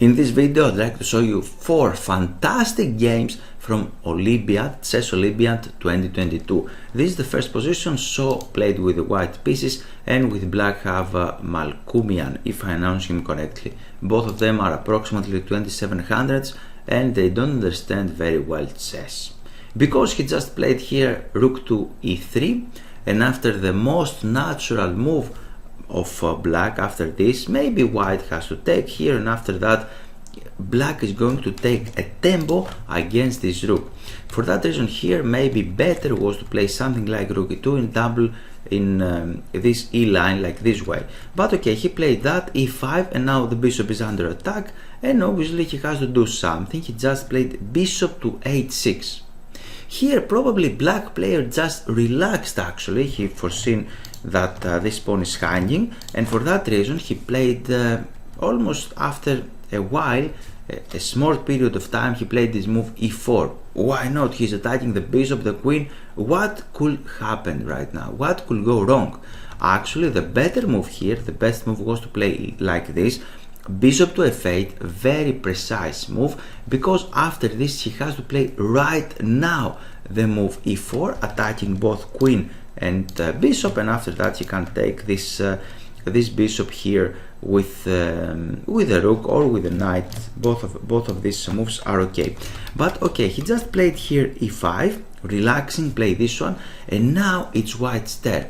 In this video I'd like to show you 4 fantastic games from Olympiad, Chess Olympiad 2022. This is the first position, so played with the white pieces, and with black have Malkumian, if I announce him correctly. Both of them are approximately 2700s and they don't understand very well chess. Because he just played here rook to e3, and after the most natural move of black after this, maybe white has to take here, and after that black is going to take a tempo against this rook. For that reason here, maybe better was to play something like rook e2 in double in this e line, like this way. But okay, he played that e5, and now the bishop is under attack, and obviously he has to do something. He just played bishop to h6. Here probably black player just relaxed, actually. He foreseen that this pawn is hanging, and for that reason he played almost after a while, a small period of time, he played this move e4. Why not? He's attacking the bishop, the queen. What could happen right now? What could go wrong? Actually, the better move here, the best move was to play like this, bishop to f8, very precise move, because after this he has to play right now the move e4, attacking both queen and bishop, and after that he can take this this bishop here with a rook or with a knight. Both of these moves are okay. But okay, he just played here e5, relaxing, play this one, and now it's white's turn.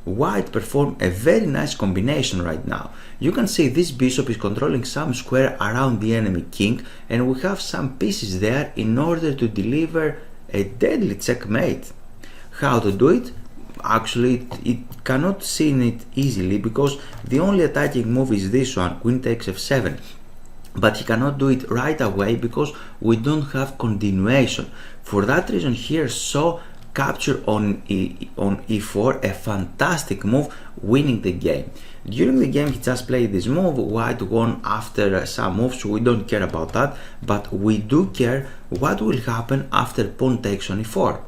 White performed a very nice combination right now. You can see this bishop is controlling some square around the enemy king, and we have some pieces there in order to deliver a deadly checkmate. How to do it? Actually, it cannot see it easily, because the only attacking move is this one, queen takes f7. But he cannot do it right away because we don't have continuation. For that reason here, so capture on e4, a fantastic move, winning the game. During the game he just played this move, white won after some moves, we don't care about that, but we do care what will happen after pawn takes on e4.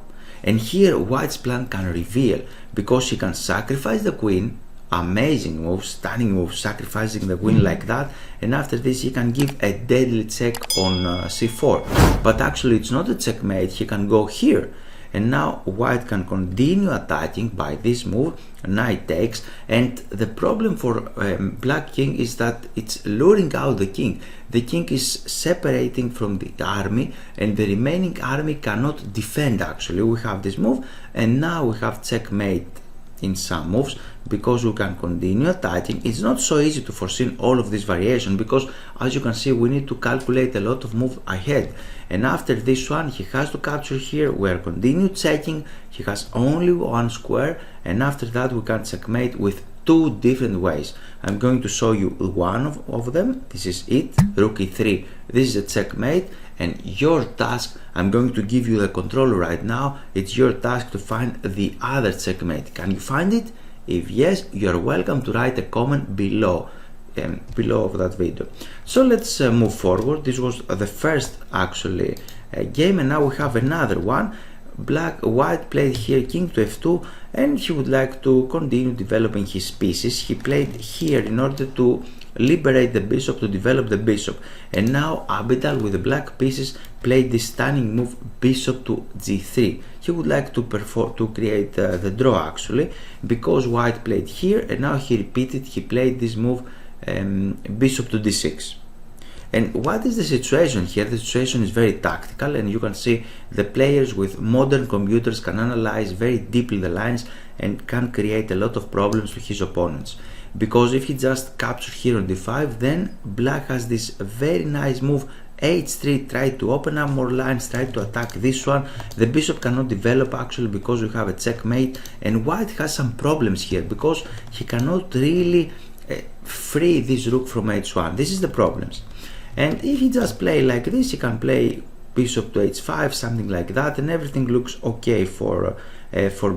And here white's plan can reveal, because he can sacrifice the queen, amazing move, stunning move, sacrificing the queen like that, and after this he can give a deadly check on c4. But actually it's not a checkmate, he can go here, and now white can continue attacking by this move, knight takes, and the problem for black king is that it's luring out the king. The king is separating from the army, and the remaining army cannot defend. Actually, we have this move, and now we have checkmate in some moves, because we can continue attacking. It's not so easy to foresee all of this variation, because as you can see we need to calculate a lot of moves ahead, and after this one he has to capture here, we are continue checking, he has only one square, and after that we can checkmate with two different ways. I'm going to show you one of them. This is it, rook e3, this is a checkmate, and your task, I'm going to give you the control right now, it's your task to find the other checkmate. Can you find it? If yes, you are welcome to write a comment below of that video. So let's move forward. This was the first actually game, and now we have another one. White played here king to f2, and he would like to continue developing his pieces. He played here in order to liberate the bishop, to develop the bishop, and now Abidal with the black pieces played this stunning move, bishop to g3. He would like to create the draw, actually, because white played here, and now he repeated, he played this move, bishop to d6. And what is the situation here? The situation is very tactical, and you can see the players with modern computers can analyze very deeply the lines and can create a lot of problems to his opponents. Because if he just captures here on d5, then black has this very nice move, h3, try to open up more lines, try to attack this one. The bishop cannot develop, actually, because we have a checkmate, and white has some problems here because he cannot really free this rook from h1. This is the problems. And if he just play like this, he can play bishop to h5, something like that, and everything looks okay for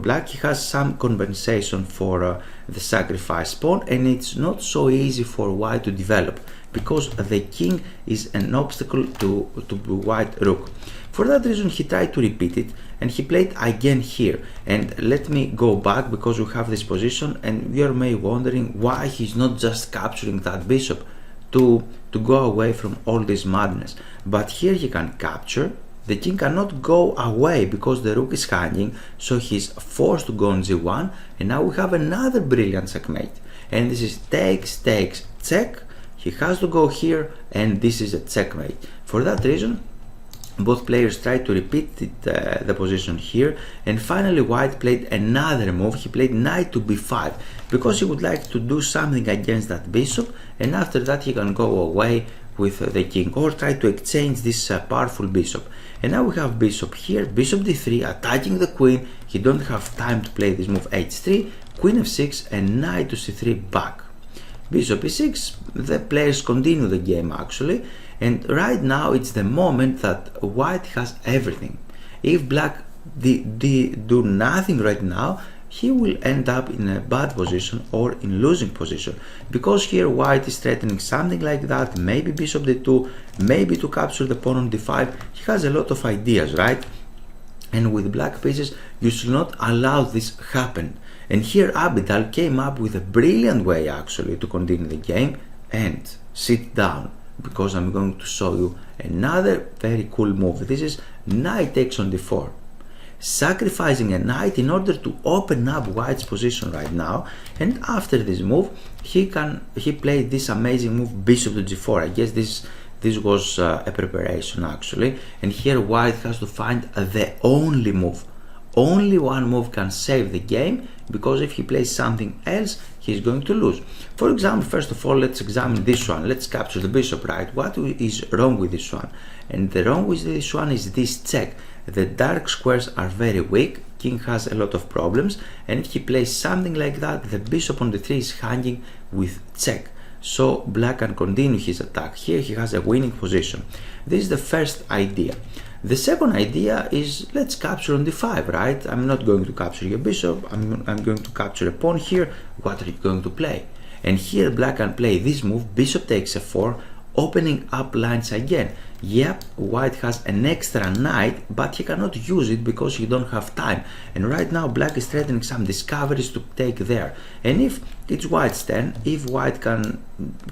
black. He has some compensation for the sacrifice pawn, and it's not so easy for white to develop, because the king is an obstacle to white rook. For that reason he tried to repeat it, and he played again here. And let me go back, because we have this position, and you may wondering why he's not just capturing that bishop. to go away from all this madness. But here he can capture. The king cannot go away because the rook is hanging, so he's forced to go on g1, and now we have another brilliant checkmate. And this is takes, check. He has to go here, and this is a checkmate. For that reason, both players tried to repeat the position here, and finally white played another move. He played knight to b5 because he would like to do something against that bishop, and after that he can go away with the king or try to exchange this powerful bishop. And now we have bishop here, bishop d3, attacking the queen. He don't have time to play this move h3, queen f6, and knight to c3 back. Bishop e6, the players continue the game actually, and right now it's the moment that white has everything. If black do nothing right now, he will end up in a bad position or in losing position, because here white is threatening something like that, maybe bishop d2, maybe to capture the pawn on d5. He has a lot of ideas, right? And with black pieces you should not allow this happen. And here Abidal came up with a brilliant way actually to continue the game. And sit down, because I'm going to show you another very cool move. This is knight takes on d4, sacrificing a knight in order to open up white's position right now. And after this move he played this amazing move, bishop to g4. I guess this was a preparation actually, and here white has to find the only move. Only one move can save the game, because if he plays something else he's going to lose. For example, first of all, let's examine this one. Let's capture the bishop, right? What is wrong with this one? And the wrong with this one is this check. The dark squares are very weak, king has a lot of problems, and if he plays something like that, the bishop on d3 is hanging with check. So black can continue his attack. Here he has a winning position. This is the first idea. The second idea is, let's capture on d5, right? I'm not going to capture your bishop, I'm going to capture a pawn here. What are you going to play? And here black can play this move, bishop takes f4, opening up lines again. Yep, white has an extra knight, but he cannot use it because he don't have time. And right now black is threatening some discoveries to take there. And if it's white's turn, if white can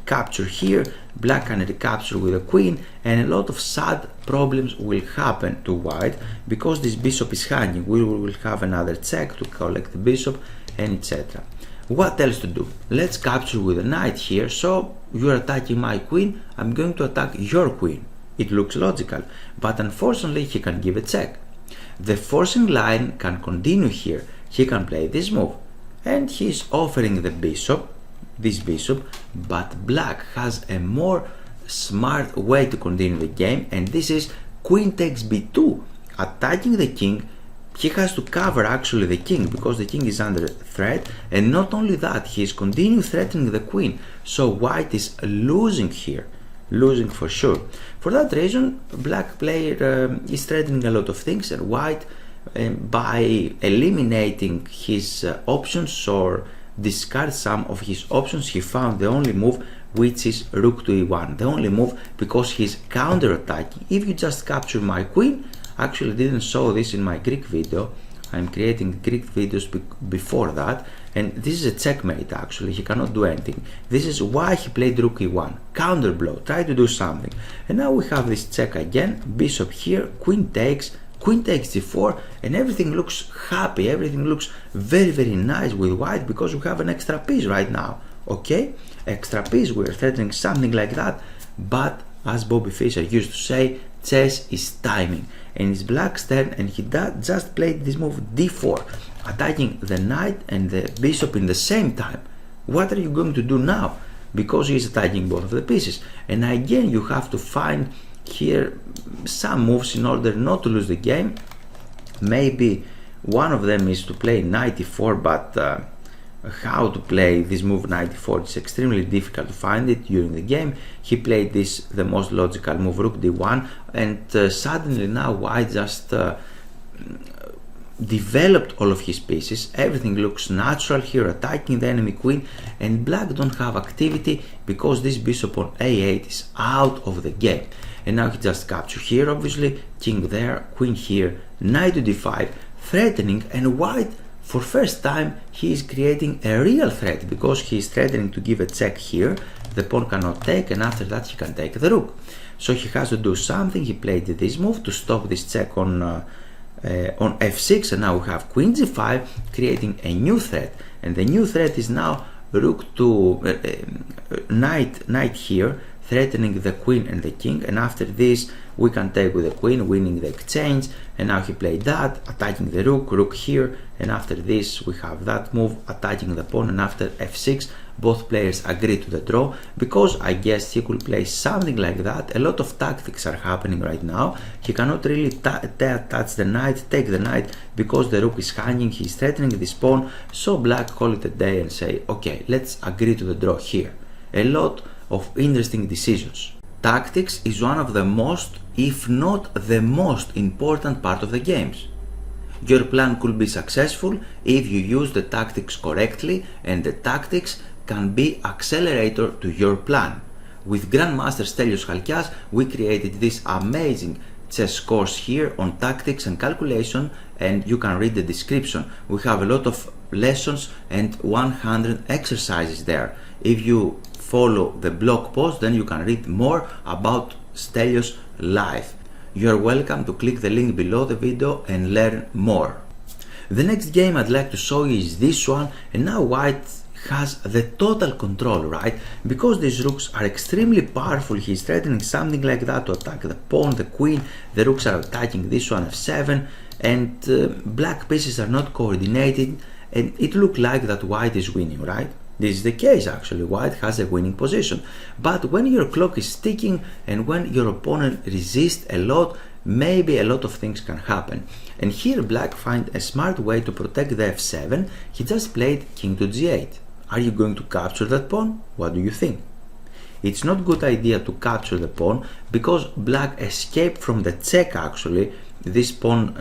capture here, black can recapture with a queen, and a lot of sad problems will happen to white because this bishop is hanging. We will have another check to collect the bishop, and etc. What else to do? Let's capture with a knight here. So you're attacking my queen, I'm going to attack your queen. It looks logical, but unfortunately he can give a check. The forcing line can continue here. He can play this move, and he's offering the bishop, this bishop, but black has a more smart way to continue the game, and this is queen takes b2, attacking the king. He has to cover actually the king because the king is under threat, and not only that, he is continuing threatening the queen, so white is losing here, losing for sure. For that reason, black player is threatening a lot of things, and white, by eliminating his options or discard some of his options, he found the only move, which is rook to e1. The only move, because he's counter-attacking. If you just capture my queen, actually didn't show this in my Greek video, I'm creating Greek videos before that, and this is a checkmate actually. He cannot do anything. This is why he played rook e1, counter blow, try to do something. And now we have this check again, bishop here, queen takes g4, and everything looks happy, everything looks very, very nice with white, because we have an extra piece right now. Okay, extra piece, we're threatening something like that, but as Bobby Fischer used to say, chess is timing, and it's black's turn, and he just played this move d4, attacking the knight and the bishop in the same time. What are you going to do now? Because he's attacking both of the pieces, and again you have to find here some moves in order not to lose the game. Maybe one of them is to play knight e4, but how to play this move knight e4 is extremely difficult to find it during the game. He played this, the most logical move, rook d1, and suddenly now white just developed all of his pieces. Everything looks natural here, attacking the enemy queen, and black don't have activity because this bishop on a8 is out of the game. And now he just captured here, obviously, king there, queen here, knight to d5, threatening, and white for first time he is creating a real threat, because he is threatening to give a check here, the pawn cannot take, and after that he can take the rook. So he has to do something. He played this move to stop this check on f6, and now we have queen g5, creating a new threat, and the new threat is now rook to knight here, threatening the queen and the king, and after this we can take with the queen, winning the exchange, and now he played that, attacking the rook here, and after this we have that move, attacking the pawn, and after f6 both players agree to the draw, because I guess he could play something like that. A lot of tactics are happening right now. He cannot really touch the knight, take the knight, because the rook is hanging, he's threatening this pawn, so black call it a day and say, okay, let's agree to the draw here. A lot of interesting decisions. Tactics is one of the most, if not the most important part of the games. Your plan could be successful if you use the tactics correctly, and the tactics can be accelerator to your plan. With Grandmaster Stelios Chalkias, we created this amazing chess course here on tactics and calculation, and you can read the description. We have a lot of lessons and 100 exercises there. If you follow the blog post, then you can read more about Stelios' life. You are welcome to click the link below the video and learn more. The next game I'd like to show you is this one, and now white has the total control, right? Because these rooks are extremely powerful. He's threatening something like that to attack the pawn, the queen, the rooks are attacking this one, f7, and black pieces are not coordinated, and it looks like that white is winning, right? This is the case actually, white has a winning position. But when your clock is ticking and when your opponent resists a lot, maybe a lot of things can happen. And here black find a smart way to protect the f7. He just played king to g8. Are you going to capture that pawn? What do you think? It's not good idea to capture the pawn, because black escaped from the check actually. This pawn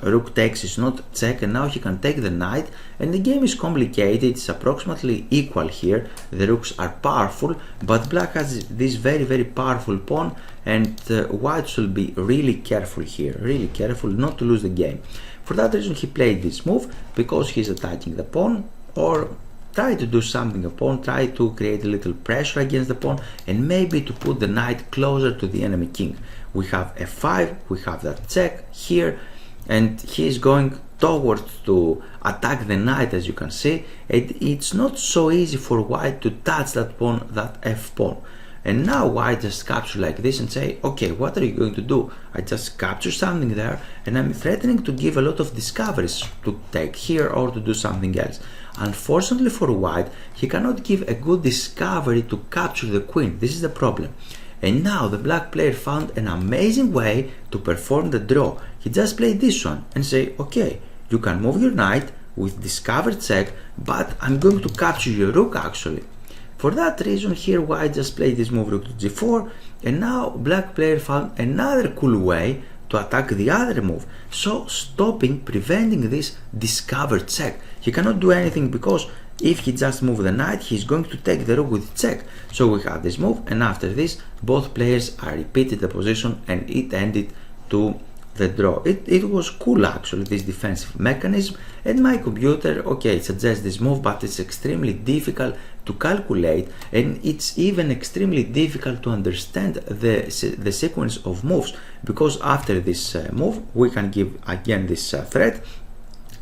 rook takes is not check, and now he can take the knight, and the game is complicated. It's approximately equal here. The rooks are powerful, but black has this very powerful pawn, and white should be really careful here, really careful not to lose the game. For that reason he played this move, because he's attacking the pawn, or try to do something upon, try to create a little pressure against the pawn, and maybe to put the knight closer to the enemy king. We have f5, we have that check here, and he is going towards to attack the knight, as you can see, and it's not so easy for white to touch that pawn, that f pawn. And now white just capture like this and say, okay, what are you going to do? I just capture something there, and I'm threatening to give a lot of discoveries to take here or to do something else. Unfortunately for white, he cannot give a good discovery to capture the queen. This is the problem. And now the black player found an amazing way to perform the draw. He just played this one and say, okay, you can move your knight with discovered check, but I'm going to capture your rook actually. For that reason here white just played this move rook to g4, and now black player found another cool way to attack the other move, so stopping, preventing this discovered check. He cannot do anything, because if he just moves the knight, he's going to take the rook with check. So we have this move, and after this both players are repeated the position, and it ended to the draw. It was cool actually, this defensive mechanism, and my computer, okay, it suggests this move, but it's extremely difficult to calculate, and it's even extremely difficult to understand the sequence of moves, because after this move we can give again this threat,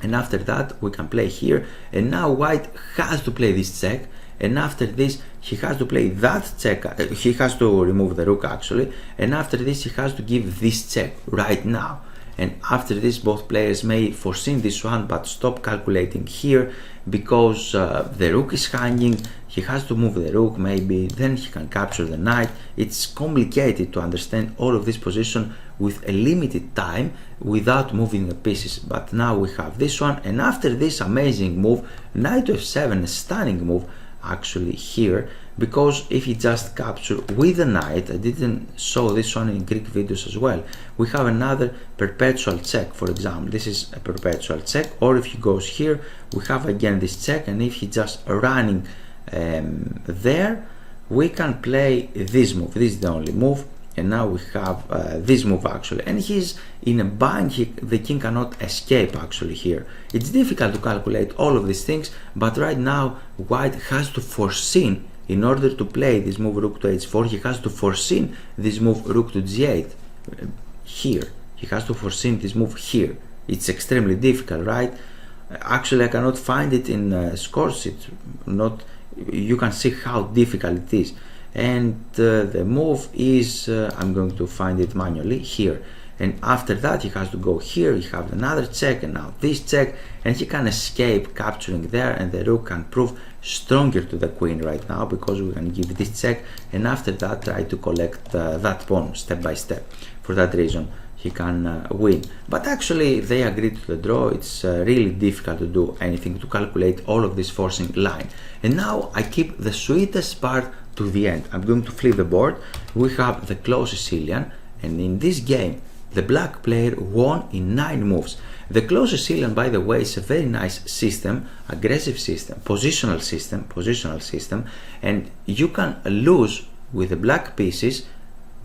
and after that we can play here, and now white has to play this check, and after this he has to play that check, he has to remove the rook actually, and after this he has to give this check right now. And after this both players may foresee this one, but stop calculating here, because the rook is hanging, he has to move the rook maybe, then he can capture the knight. It's complicated to understand all of this position with a limited time without moving the pieces. But now we have this one, and after this amazing move, knight to f7, a stunning move actually here, because if he just capture with the knight, I didn't show this one in Greek videos as well, we have another perpetual check. For example, this is a perpetual check, or if he goes here we have again this check, and if he just running there, we can play this move. This is the only move, and now we have this move actually, and he's in a bind. The king cannot escape actually here. It's difficult to calculate all of these things, but right now white has to foresee, in order to play this move rook to h4, he has to foresee this move rook to g8 here. He has to foresee this move here. It's extremely difficult, right? Actually, I cannot find it in scores. It's not. You can see how difficult it is. And the move is, I'm going to find it manually here. And after that, he has to go here. He has another check, and now this check, and he can escape capturing there, and the rook can prove stronger to the queen right now, because we can give this check, and after that try to collect that pawn step by step. For that reason, he can win. But actually they agreed to the draw. It's really difficult to do anything, to calculate all of this forcing line. And now I keep the sweetest part to the end. I'm going to flip the board. We have the close Sicilian, and in this game the black player won in 9 moves. The close Sicilian, by the way, is a very nice system, aggressive system, positional system, and you can lose with the black pieces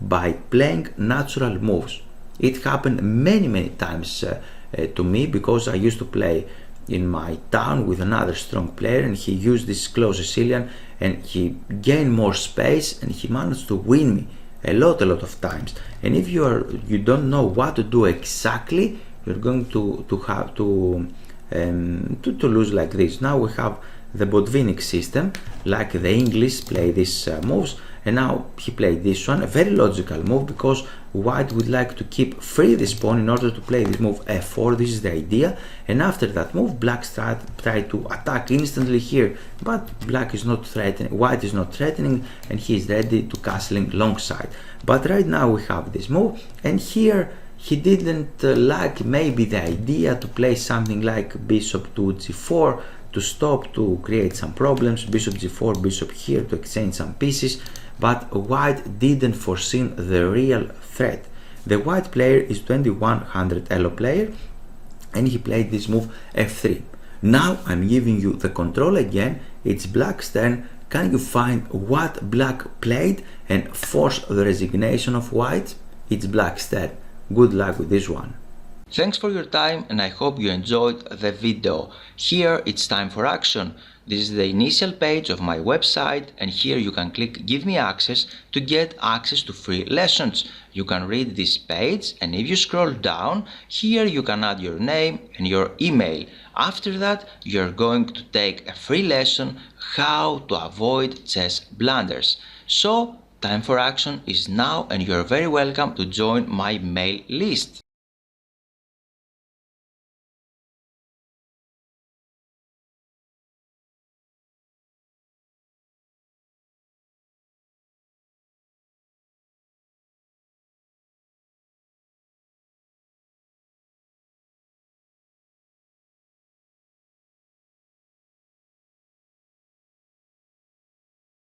by playing natural moves. It happened many times to me, because I used to play in my town with another strong player, and he used this close Sicilian, and he gained more space, and he managed to win me a lot of times. And if you don't know what to do exactly, you're going to have to lose like this. Now we have the Botvinnik system, like the English play these moves, and now he played this one, a very logical move, because white would like to keep free this pawn in order to play this move f4. This is the idea, and after that move black try to attack instantly here, but black is not threatening, white is not threatening, and he is ready to castling long side. But right now we have this move, and here he didn't like maybe the idea to play something like bishop to g4 to stop, to create some problems, bishop g4, bishop here to exchange some pieces. But white didn't foresee the real threat. The white player is 2100 elo player, and he played this move f3. Now I'm giving you the control again. It's black's turn. Can you find what black played and force the resignation of white? It's black's turn. Good luck with this one. Thanks for your time, and I hope you enjoyed the video. Here it's time for action. This is the initial page of my website, and here you can click Give me access to get access to free lessons. You can read this page, and if you scroll down, here you can add your name and your email. After that, you're going to take a free lesson how to avoid chess blunders. So, time for action is now, and you're very welcome to join my mail list.